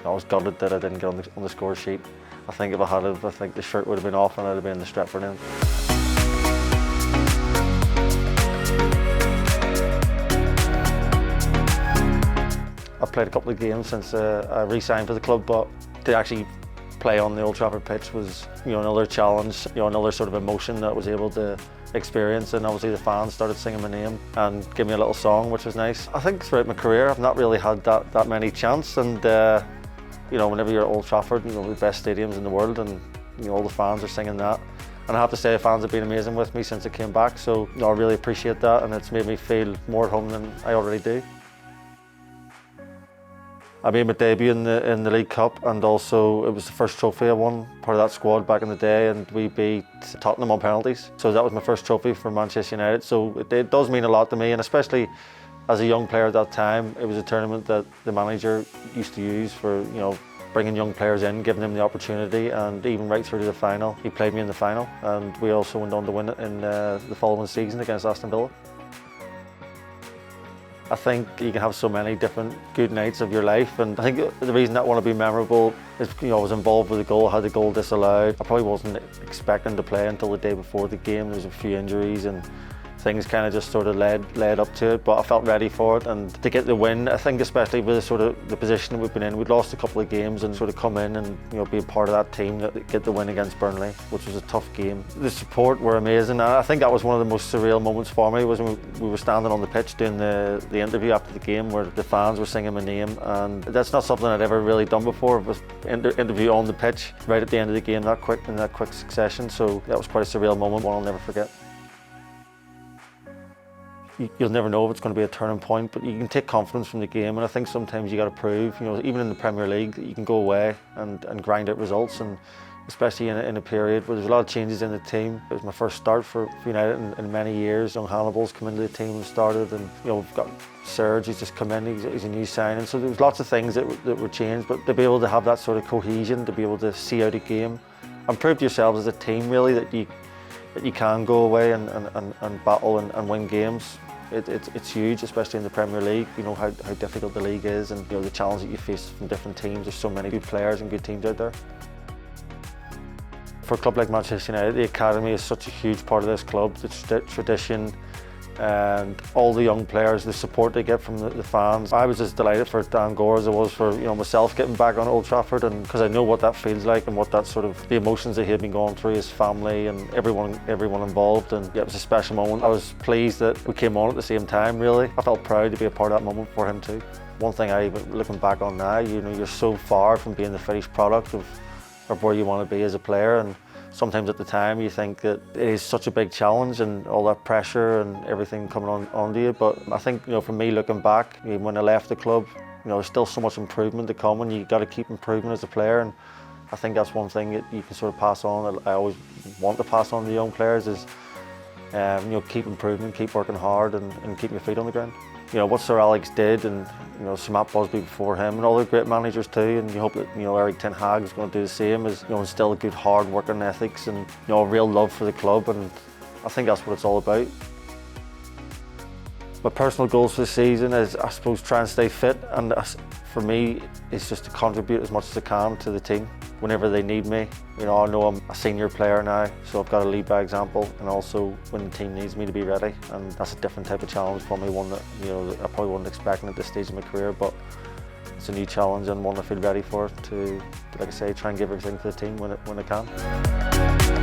I was gutted that I didn't get on the score sheet. I think if I had it, I think the shirt would have been off and I'd have been in the Stretford end. I've played a couple of games since I re-signed for the club, but to actually play on the Old Trafford pitch was, another challenge, another sort of emotion that I was able to experience, and obviously the fans started singing my name and giving me a little song, which was nice. I think throughout my career I've not really had that many chances, and whenever you're at Old Trafford, the best stadiums in the world, and all the fans are singing that. And I have to say, the fans have been amazing with me since I came back, so I really appreciate that, and it's made me feel more at home than I already do. I made my debut in the League Cup, and also it was the first trophy I won, part of that squad back in the day, and we beat Tottenham on penalties. So that was my first trophy for Manchester United, so it does mean a lot to me, and especially as a young player at that time, it was a tournament that the manager used to use for, bringing young players in, giving them the opportunity, and even right through to the final. He played me in the final, and we also went on to win it in the following season against Aston Villa. I think you can have so many different good nights of your life, and I think the reason that I want to be memorable is, I was involved with the goal, I had the goal disallowed. I probably wasn't expecting to play until the day before the game. There was a few injuries and things kind of just sort of led up to it, but I felt ready for it, and to get the win, I think especially with the position that we've been in, we'd lost a couple of games, and sort of come in and be a part of that team that get the win against Burnley, which was a tough game. The support were amazing, and I think that was one of the most surreal moments for me, was when we were standing on the pitch doing the interview after the game, where the fans were singing my name, and that's not something I'd ever really done before. It was interview on the pitch right at the end of the game, in that quick succession, so that was quite a surreal moment, one I'll never forget. You'll never know if it's going to be a turning point, but you can take confidence from the game, and I think sometimes you got to prove, even in the Premier League, that you can go away and grind out results, and especially in a period where there's a lot of changes in the team. It was my first start for United in many years. Young Hannibal's come into the team and started, and we've got Serge, who's just come in, he's a new signing, so there was lots of things that were changed, but to be able to have that sort of cohesion, to be able to see out a game and prove to yourselves as a team really that you can go away and battle and win games. It's huge, especially in the Premier League. How difficult the league is, and the challenge that you face from different teams. There's so many good players and good teams out there. For a club like Manchester United, the academy is such a huge part of this club. The tradition and all the young players, the support they get from the fans. I was as delighted for Dan Gore as I was for myself getting back on Old Trafford, and because I know what that feels like and what that the emotions that he had been going through, his family and everyone involved, and it was a special moment. I was pleased that we came on at the same time, really. I felt proud to be a part of that moment for him too. One thing looking back on now, you're so far from being the finished product of where you want to be as a player, and sometimes at the time you think that it is such a big challenge and all that pressure and everything coming onto you, but I think for me looking back, even when I left the club, there's still so much improvement to come, and you got to keep improving as a player, and I think that's one thing that you can sort of pass on, that I always want to pass on to young players, is keep improving, keep working hard, and keep your feet on the ground. What Sir Alex did, and Sir Matt Busby before him, and all the great managers too, and you hope that Eric Ten Hag is going to do the same, is instill good hard working ethics and a real love for the club, and I think that's what it's all about. My personal goals for the season is, I suppose, try and stay fit, and for me it's just to contribute as much as I can to the team whenever they need me. I know I'm a senior player now, so I've got to lead by example, and also when the team needs me to be ready, and that's a different type of challenge for me, one that I probably wasn't expecting at this stage of my career, but it's a new challenge and one I feel ready for, to like I say, try and give everything to the team when I can.